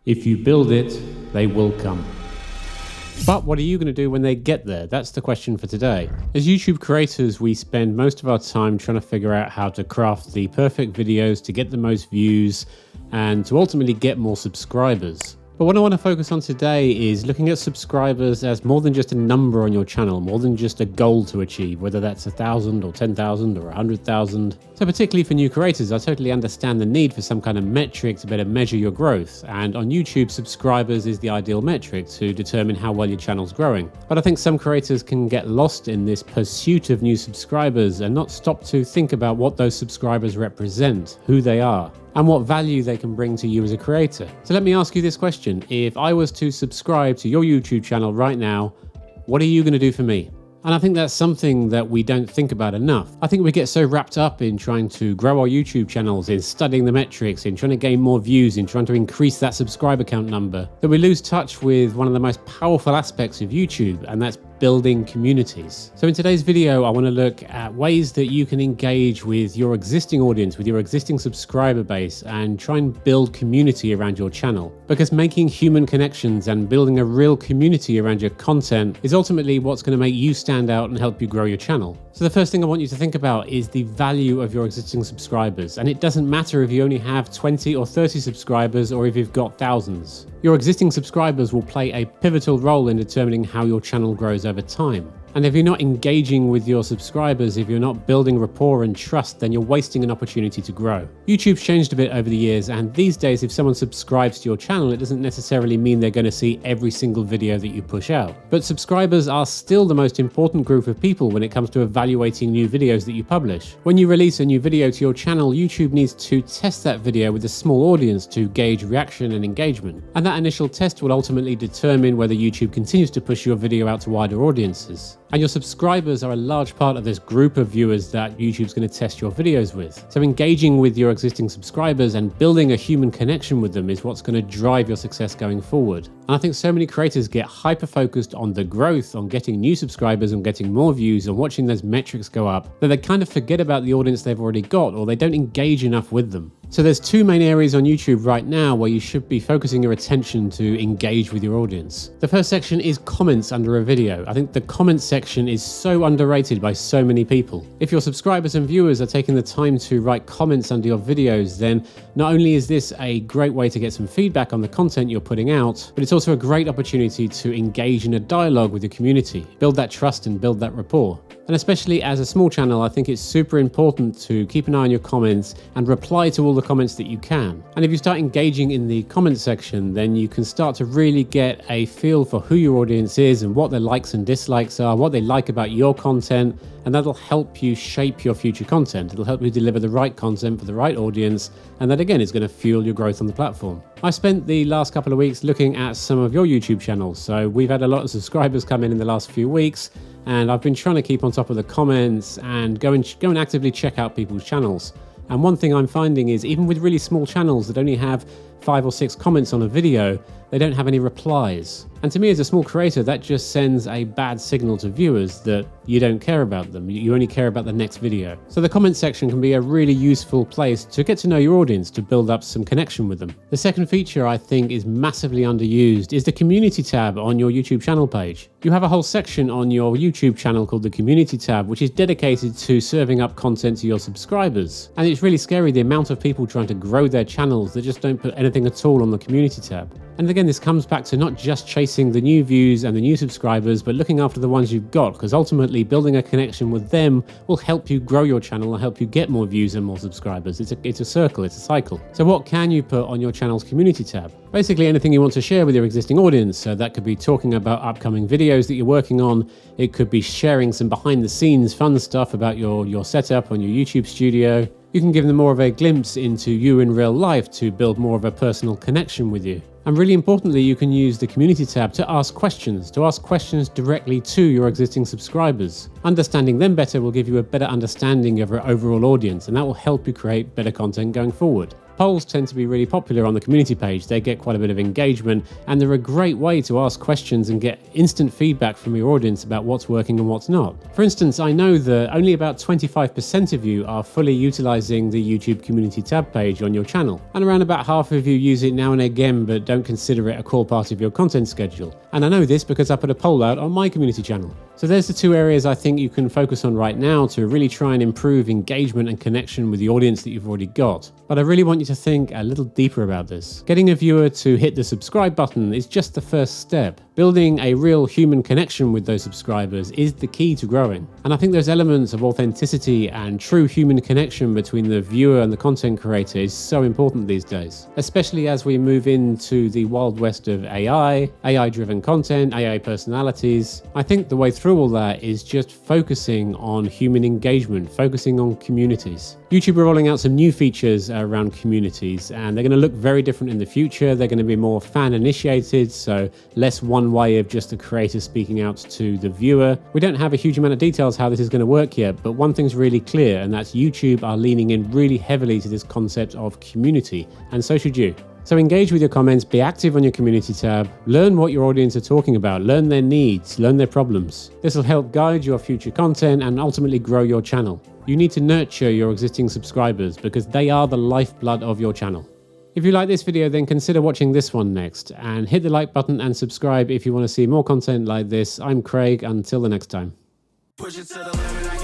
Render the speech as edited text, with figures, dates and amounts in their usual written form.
If you build it, they will come. But what are you going to do when they get there? That's the question for today. As YouTube creators, we spend most of our time trying to figure out how to craft the perfect videos to get the most views and to ultimately get more subscribers. But what I want to focus on today is looking at subscribers as more than just a number on your channel, more than just a goal to achieve, whether that's 1,000 or 10,000 or 100,000. So particularly for new creators, I totally understand the need for some kind of metric to better measure your growth. And on YouTube, subscribers is the ideal metric to determine how well your channel's growing. But I think some creators can get lost in this pursuit of new subscribers and not stop to think about what those subscribers represent, who they are, and what value they can bring to you as a creator. So let me ask you this question. If I was to subscribe to your YouTube channel right now, what are you going to do for me? And I think that's something that we don't think about enough. I think we get so wrapped up in trying to grow our YouTube channels, in studying the metrics, in trying to gain more views, in trying to increase that subscriber count number, that we lose touch with one of the most powerful aspects of YouTube, and that's building communities. So in today's video, I want to look at ways that you can engage with your existing audience, with your existing subscriber base, and try and build community around your channel. Because making human connections and building a real community around your content is ultimately what's going to make you stand out and help you grow your channel. So the first thing I want you to think about is the value of your existing subscribers. And it doesn't matter if you only have 20 or 30 subscribers or if you've got thousands. Your existing subscribers will play a pivotal role in determining how your channel grows over time. And if you're not engaging with your subscribers, if you're not building rapport and trust, then you're wasting an opportunity to grow. YouTube's changed a bit over the years, and these days if someone subscribes to your channel, it doesn't necessarily mean they're going to see every single video that you push out. But subscribers are still the most important group of people when it comes to evaluating new videos that you publish. When you release a new video to your channel, YouTube needs to test that video with a small audience to gauge reaction and engagement. And that initial test will ultimately determine whether YouTube continues to push your video out to wider audiences. And your subscribers are a large part of this group of viewers that YouTube's going to test your videos with. So engaging with your existing subscribers and building a human connection with them is what's going to drive your success going forward. And I think so many creators get hyper-focused on the growth, on getting new subscribers and getting more views and watching those metrics go up, that they kind of forget about the audience they've already got, or they don't engage enough with them. So there's two main areas on YouTube right now where you should be focusing your attention to engage with your audience. The first section is comments under a video. I think the comments section is so underrated by so many people. If your subscribers and viewers are taking the time to write comments under your videos, then not only is this a great way to get some feedback on the content you're putting out, but it's also a great opportunity to engage in a dialogue with your community, build that trust and build that rapport. And especially as a small channel, I think it's super important to keep an eye on your comments and reply to all the comments that you can. And if you start engaging in the comment section, then you can start to really get a feel for who your audience is and what their likes and dislikes are, what they like about your content, and that'll help you shape your future content. It'll help you deliver the right content for the right audience, and that again is going to fuel your growth on the platform. I spent the last couple of weeks looking at some of your YouTube channels, so we've had a lot of subscribers come in the last few weeks, and I've been trying to keep on top of the comments and go and actively check out people's channels. And one thing I'm finding is even with really small channels that only have 5 or 6 comments on a video, they don't have any replies. And to me as a small creator, that just sends a bad signal to viewers that you don't care about them. You only care about the next video. So the comment section can be a really useful place to get to know your audience, to build up some connection with them. The second feature I think is massively underused is the community tab on your YouTube channel page. You have a whole section on your YouTube channel called the community tab, which is dedicated to serving up content to your subscribers. And it's really scary the amount of people trying to grow their channels that just don't put anything at all on the community tab. And again, this comes back to not just chasing the new views and the new subscribers, but looking after the ones you've got, because ultimately building a connection with them will help you grow your channel and help you get more views and more subscribers. It's a circle, it's a cycle. So what can you put on your channel's community tab? Basically anything you want to share with your existing audience. So that could be talking about upcoming videos that you're working on. It could be sharing some behind the scenes fun stuff about your setup on your YouTube studio. You can give them more of a glimpse into you in real life to build more of a personal connection with you. And really importantly, you can use the community tab to ask questions directly to your existing subscribers. Understanding them better will give you a better understanding of your overall audience, and that will help you create better content going forward. Polls tend to be really popular on the community page. They get quite a bit of engagement, and they're a great way to ask questions and get instant feedback from your audience about what's working and what's not. For instance, I know that only about 25% of you are fully utilizing the YouTube community tab page on your channel, and around about half of you use it now and again but don't consider it a core part of your content schedule. And I know this because I put a poll out on my community channel. So there's the two areas I think you can focus on right now to really try and improve engagement and connection with the audience that you've already got. But I really want you to think a little deeper about this. Getting a viewer to hit the subscribe button is just the first step. Building a real human connection with those subscribers is the key to growing. And I think those elements of authenticity and true human connection between the viewer and the content creator is so important these days, especially as we move into the wild west of AI, AI-driven content, AI personalities. I think the way through all that is just focusing on human engagement, focusing on communities. YouTube are rolling out some new features around communities, and they're going to look very different in the future. They're going to be more fan-initiated, so less one way of just the creator speaking out to the viewer. We don't have a huge amount of details how this is going to work yet, but one thing's really clear, and that's YouTube are leaning in really heavily to this concept of community, and so should you. So engage with your comments, be active on your community tab, learn what your audience are talking about, learn their needs, learn their problems. This will help guide your future content and ultimately grow your channel. You need to nurture your existing subscribers because they are the lifeblood of your channel. If you like this video, then consider watching this one next, and hit the like button and subscribe if you want to see more content like this. I'm Craig, until the next time. Push it to the limit.